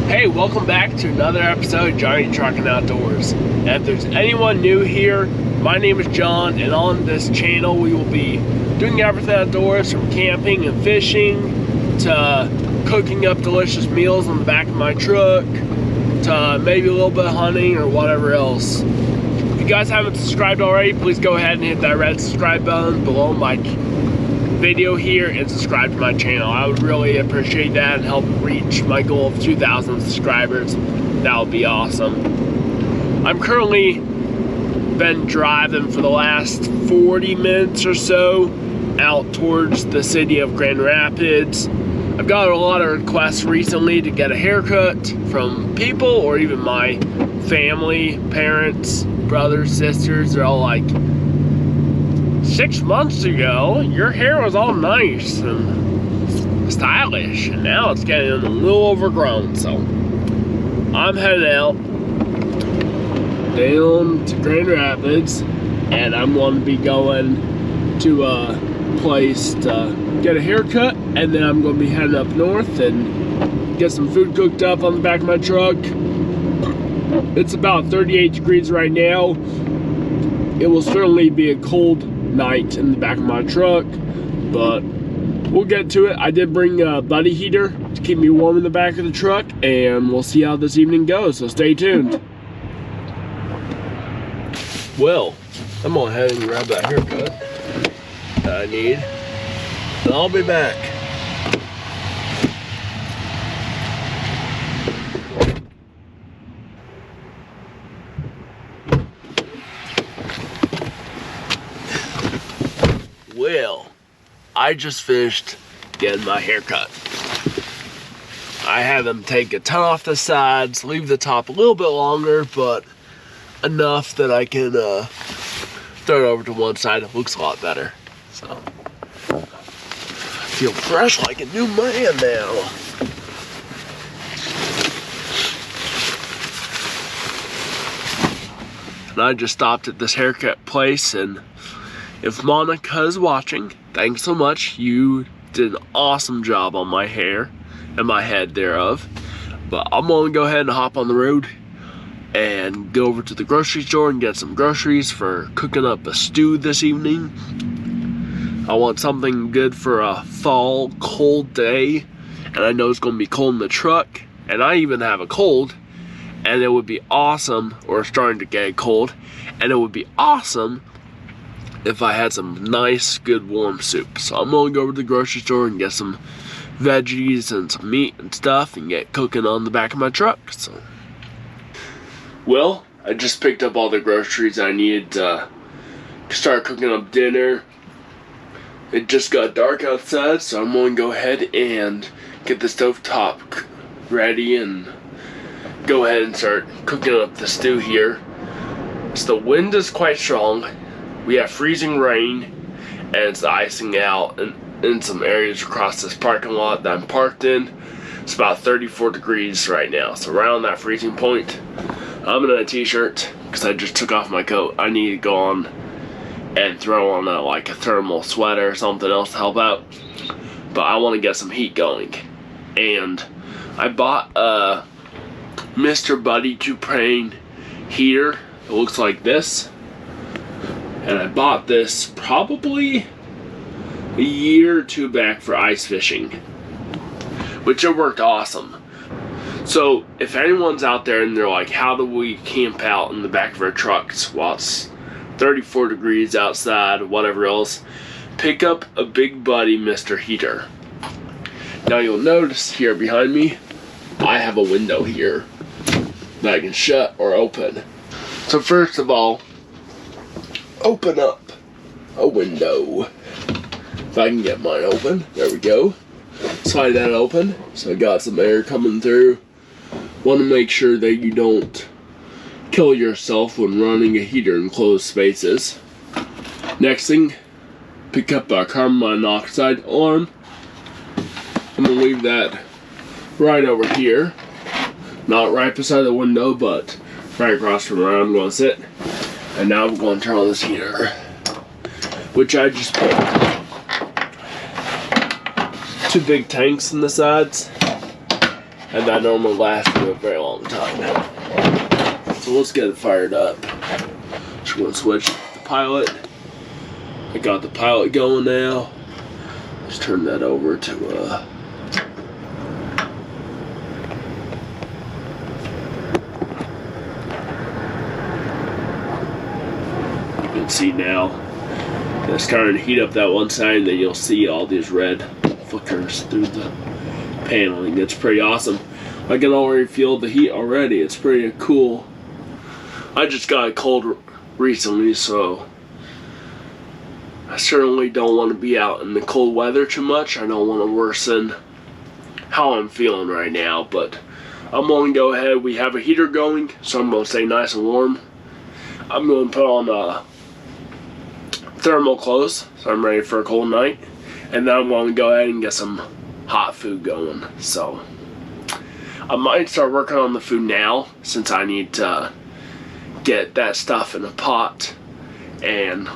Hey, welcome back to another episode of Johnny Truckin' Outdoors. And if there's anyone new here, my name is John, and on this channel we will be doing everything outdoors, from camping and fishing to cooking up delicious meals on the back of my truck to maybe a little bit of hunting or whatever else. If you guys haven't subscribed already, please go ahead and hit that red subscribe button below my video here and subscribe to my channel. I would really appreciate that and help reach my goal of 2,000 subscribers. That would be awesome. I'm currently been driving for the last 40 minutes or so out towards the city of Grand Rapids. I've got a lot of requests recently to get a haircut from people or even my family, parents, brothers, sisters. They're all like, 6 months ago, your hair was all nice and stylish, and now it's getting a little overgrown. So I'm heading out down to Grand Rapids, and I'm going to be going to a place to get a haircut, and then I'm going to be heading up north and get some food cooked up on the back of my truck. It's about 38 degrees right now. It will certainly be a cold night in the back of my truck, but we'll get to it. I did bring a buddy heater to keep me warm in the back of the truck, and we'll see how this evening goes, so stay tuned. Well, I'm gonna head and grab that haircut that I need, and I'll be back. Well, I just finished getting my haircut. I had them take a ton off the sides, leave the top a little bit longer, but enough that I can throw it over to one side. It looks a lot better. So, I feel fresh like a new man now. And I just stopped at this haircut place, and if Monica is watching, thanks so much. You did an awesome job on my hair and my head thereof. But I'm gonna go ahead and hop on the road and go over to the grocery store and get some groceries for cooking up a stew this evening. I want something good for a fall cold day, and I know it's gonna be cold in the truck, and I even have a cold, and it would be awesome, or starting to get cold, and it would be awesome if I had some nice, good, warm soup. So I'm gonna go over to the grocery store and get some veggies and some meat and stuff and get cooking on the back of my truck. So, well, I just picked up all the groceries I needed to start cooking up dinner. It just got dark outside, so I'm gonna go ahead and get the stovetop ready and go ahead and start cooking up the stew here. So the wind is quite strong. We have freezing rain, and it's icing out in some areas across this parking lot that I'm parked in. It's about 34 degrees right now, so around that freezing point. I'm in a t-shirt because I just took off my coat. I need to go on and throw on like a thermal sweater or something else to help out, but I want to get some heat going. And I bought a Mr. Buddy Tuprane heater. It looks like this. And I bought this probably a year or two back for ice fishing, which it worked awesome. So if anyone's out there and they're like, how do we camp out in the back of our trucks while it's 34 degrees outside, whatever else, pick up a Big Buddy Mr. Heater. Now you'll notice here behind me, I have a window here that I can shut or open. So first of all, open up a window. If I can get mine open, there we go. Slide that open, so I got some air coming through. Want to make sure that you don't kill yourself when running a heater in closed spaces. Next thing, pick up a carbon monoxide alarm. I'm gonna leave that right over here, not right beside the window, but right across from where I'm going to sit. And now I'm going to turn on this heater, which I just put 2 big tanks in the sides. and that normally lasts me a very long time. So let's get it fired up. Just gonna switch the pilot. I got the pilot going now. Let's turn that over to you can see now it's starting to heat up that one side, and then you'll see all these red flickers through the paneling. It's pretty awesome. I can already feel the heat already. It's pretty cool. I just got a cold recently, so I certainly don't want to be out in the cold weather too much. I don't want to worsen how I'm feeling right now, but I'm going to go ahead. We have a heater going, so I'm going to stay nice and warm. I'm going to put on thermal clothes, so I'm ready for a cold night. And then I'm going to go ahead and get some hot food going. So I might start working on the food now, since I need to get that stuff in a pot and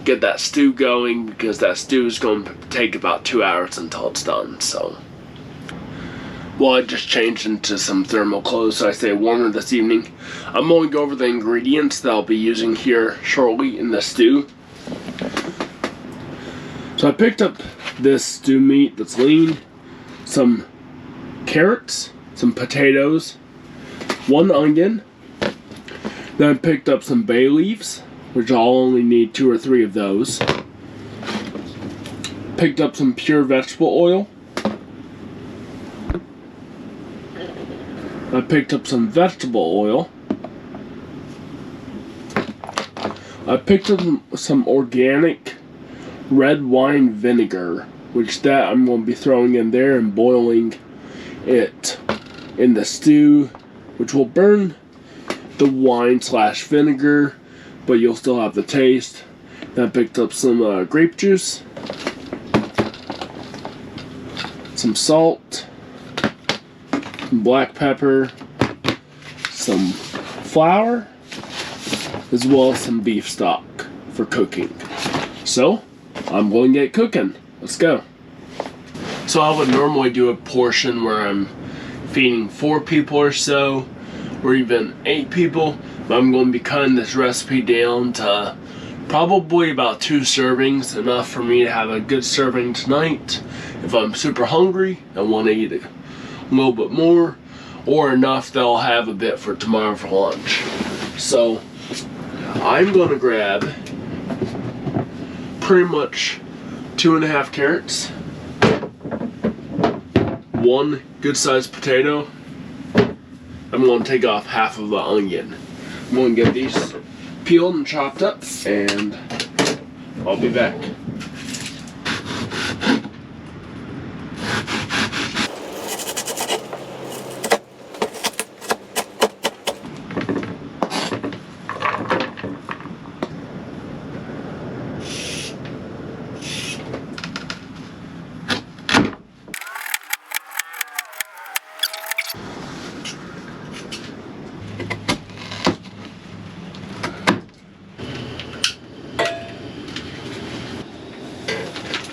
get that stew going, because that stew is going to take about 2 hours until it's done. So, well, I just changed into some thermal clothes so I stay warmer this evening. I'm going to go over the ingredients that I'll be using here shortly in the stew. So I picked up this stew meat that's lean, some carrots, some potatoes, 1 onion. Then I picked up some bay leaves, which I'll only need 2 or 3 of those. Picked up some pure vegetable oil. I picked up some vegetable oil. I picked up some organic red wine vinegar, which that I'm going to be throwing in there and boiling it in the stew, which will burn the wine / vinegar, but you'll still have the taste. Then I picked up some grape juice, some salt, some black pepper, some flour, as well as some beef stock for cooking. So I'm going to get cooking. Let's go. So I would normally do a portion where I'm feeding 4 people or so, or even 8 people, but I'm going to be cutting this recipe down to probably about 2 servings, enough for me to have a good serving tonight if I'm super hungry and want to eat a little bit more, or enough that I'll have a bit for tomorrow for lunch. So I'm going to grab pretty much 2.5 carrots, 1 good sized potato. I'm going to take off half of the onion. I'm going to get these peeled and chopped up, and I'll be back.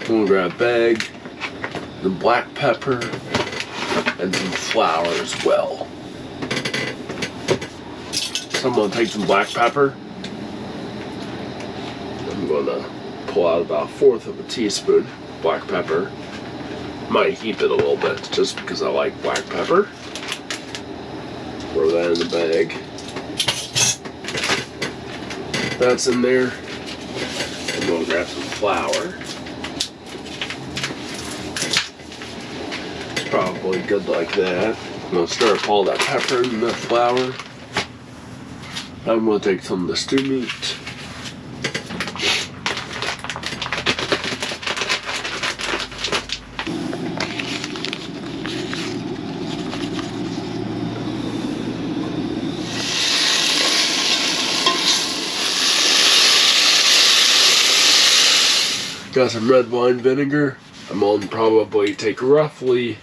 I'm gonna grab a bag, the black pepper, and some flour as well. So I'm gonna take some black pepper. I'm gonna pull out about 1/4 of a teaspoon black pepper. Might heat it a little bit just because I like black pepper. Throw that in the bag. That's in there. I'm gonna grab some flour. Probably good like that. I'm going to stir up all that pepper and the flour. I'm going to take some of the stew meat. Got some red wine vinegar. I'm going to probably take roughly,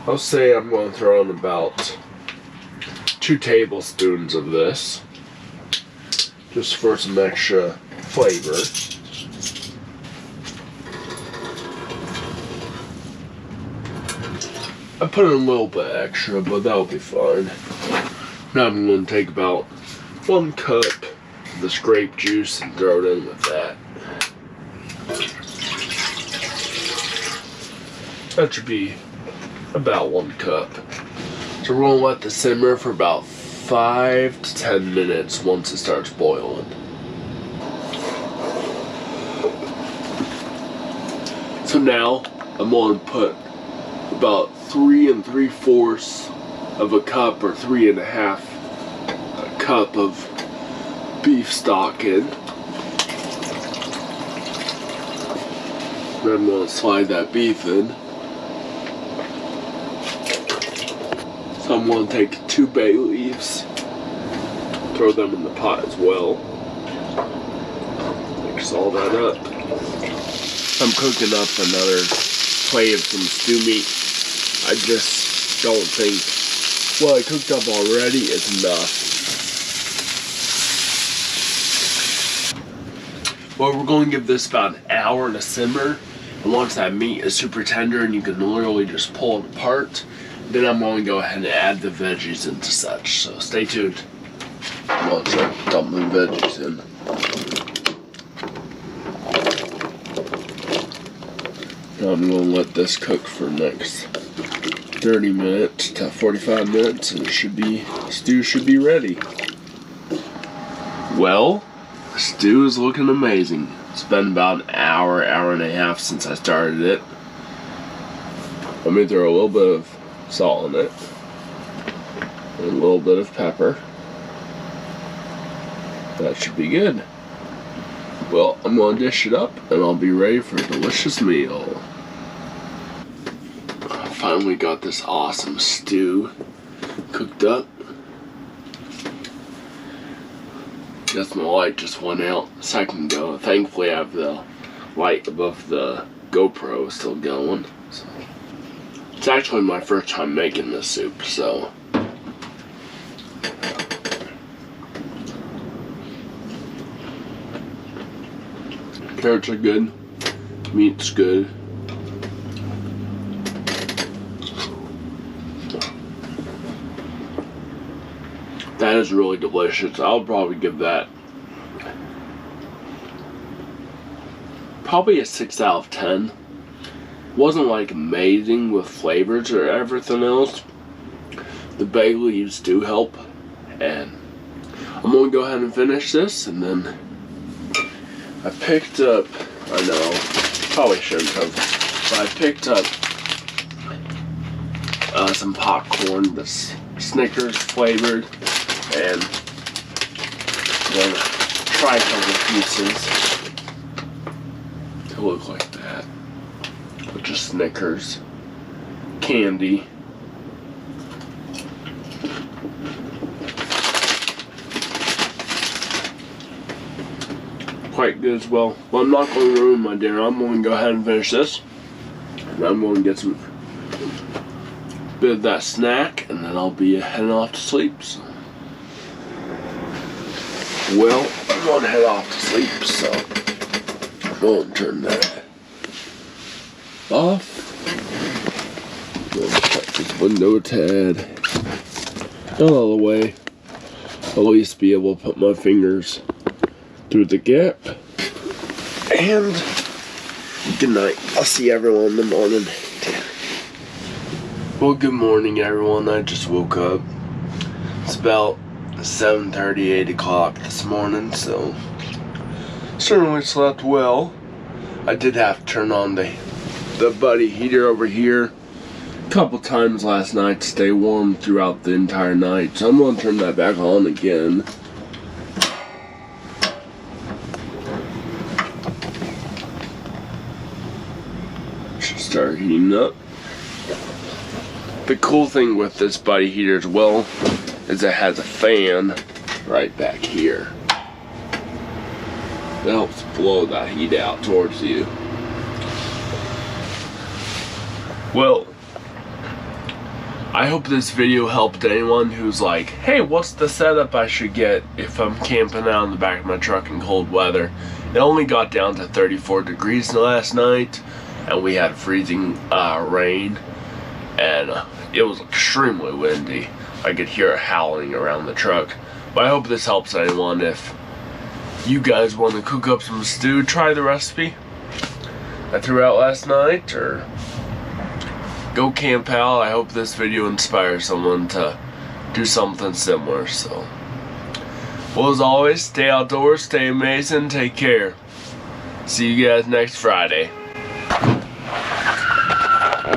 I'll say I'm going to throw in about 2 tablespoons of this, just for some extra flavor. I put in a little bit extra, but that'll be fine. Now I'm going to take about 1 cup of this grape juice and throw it in with that. That should be about 1 cup. So we're going to let this simmer for about 5 to 10 minutes once it starts boiling. So now I'm going to put about 3 3/4 of a cup or 3 1/2 cup of beef stock in. Then I'm going to slide that beef in. So I'm going to take 2 bay leaves, throw them in the pot as well. Mix all that up. I'm cooking up another plate of some stew meat. I just don't think what I cooked up already is enough. Well, we're going to give this about an hour to simmer. And once that meat is super tender and you can literally just pull it apart, then I'm going to go ahead and add the veggies into such. So stay tuned. I'm going to start dumping the veggies in. Now I'm going to let this cook for the next 30 minutes to 45 minutes and stew should be ready. Well, the stew is looking amazing. It's been about an hour and a half since I started it. Let me throw a little bit of salt in it. And a little bit of pepper. That should be good. Well, I'm going to dish it up and I'll be ready for a delicious meal. I finally got this awesome stew cooked up. Guess my light just went out a second ago. Thankfully I have the light above the GoPro still going. So. It's actually my first time making this soup, so. Carrots are good. Meat's good. That is really delicious. I'll probably give that probably a 6 out of 10. Wasn't like amazing with flavors or everything else. The bay leaves do help. And I'm going to go ahead and finish this, and then I picked up, I know, probably shouldn't have, but I picked up some popcorn that's Snickers flavored, and I'm going to try a couple pieces to look like that, with just Snickers, candy. Quite good as well. But I'm not going to ruin my dinner. I'm going to go ahead and finish this. And I'm going to get some bit of that snack, and then I'll be heading off to sleep. So. Well, I'm going to head off to sleep, so I'm going to turn that off. I'm going to cut this window a tad out of the way. At least be able to put my fingers through the gap. And good night. I'll see everyone in the morning. Well, good morning, everyone. I just woke up. It's about 7:30, 8 o'clock this morning, so certainly slept well. I did have to turn on the buddy heater over here a couple times last night to stay warm throughout the entire night, so I'm going to turn that back on again. Start heating up. The cool thing with this buddy heater as well is it has a fan right back here. It helps blow that heat out towards you. Well, I hope this video helped anyone who's like, hey, what's the setup I should get if I'm camping out in the back of my truck in cold weather? It only got down to 34 degrees last night, and we had freezing rain. and it was extremely windy. I could hear it howling around the truck. But I hope this helps anyone. If you guys want to cook up some stew, try the recipe I threw out last night, or go camp out. I hope this video inspires someone to do something similar. So, well, as always, stay outdoors, stay amazing, take care. See you guys next Friday.